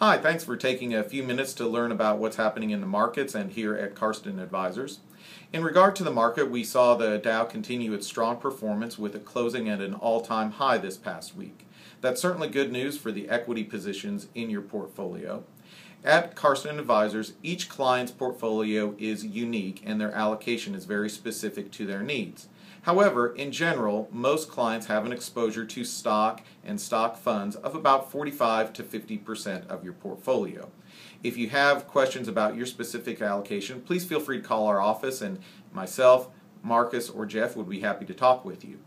Hi, thanks for taking a few minutes to learn about what's happening in the markets and here at Karsten Advisors. In regard to the market, we saw the Dow continue its strong performance with it closing at an all-time high this past week. That's certainly good news for the equity positions in your portfolio. At Karsten Advisors, each client's portfolio is unique and their allocation is very specific to their needs. However, in general, most clients have an exposure to stock and stock funds of about 45 to 50% of your portfolio. If you have questions about your specific allocation, please feel free to call our office and myself, Marcus, or Jeff would be happy to talk with you.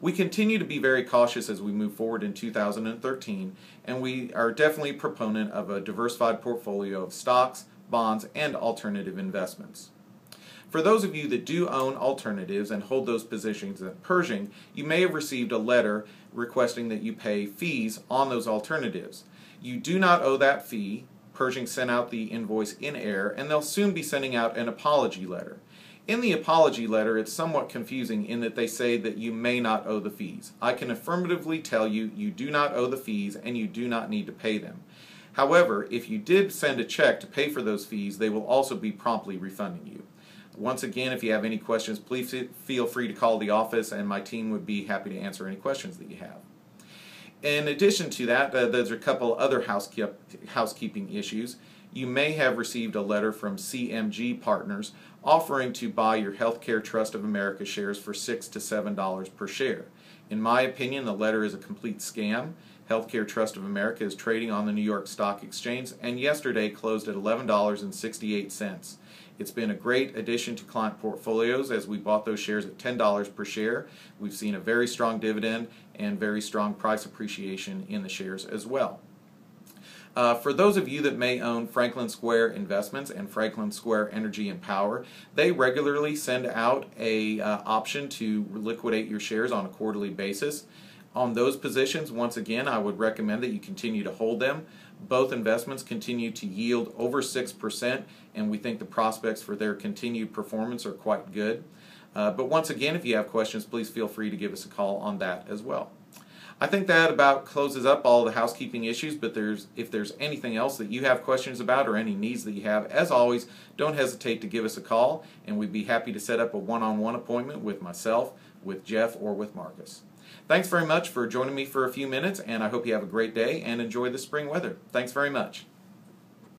We continue to be very cautious as we move forward in 2013, and we are definitely a proponent of a diversified portfolio of stocks, bonds, and alternative investments. For those of you that do own alternatives and hold those positions at Pershing, you may have received a letter requesting that you pay fees on those alternatives. You do not owe that fee. Pershing sent out the invoice in error, and they'll soon be sending out an apology letter. In the apology letter, it's somewhat confusing in that they say that you may not owe the fees. I can affirmatively tell you, you do not owe the fees and you do not need to pay them. However, if you did send a check to pay for those fees, they will also be promptly refunding you. Once again, if you have any questions, please feel free to call the office and my team would be happy to answer any questions that you have. In addition to that, there's a couple other housekeeping issues. You may have received a letter from CMG Partners offering to buy your Healthcare Trust of America shares for $6 to $7 per share. In my opinion, the letter is a complete scam. Healthcare Trust of America is trading on the New York Stock Exchange and yesterday closed at $11.68. It's been a great addition to client portfolios as we bought those shares at $10 per share. We've seen a very strong dividend and very strong price appreciation in the shares as well. For those of you that may own Franklin Square Investments and Franklin Square Energy and Power, they regularly send out a option to liquidate your shares on a quarterly basis. On those positions, once again, I would recommend that you continue to hold them. Both investments continue to yield over 6%, and we think the prospects for their continued performance are quite good. But once again, if you have questions, please feel free to give us a call on that as well. I think that about closes up all the housekeeping issues, but if there's anything else that you have questions about or any needs that you have, as always, don't hesitate to give us a call, and we'd be happy to set up a one-on-one appointment with myself, with Jeff, or with Marcus. Thanks very much for joining me for a few minutes, and I hope you have a great day and enjoy the spring weather. Thanks very much.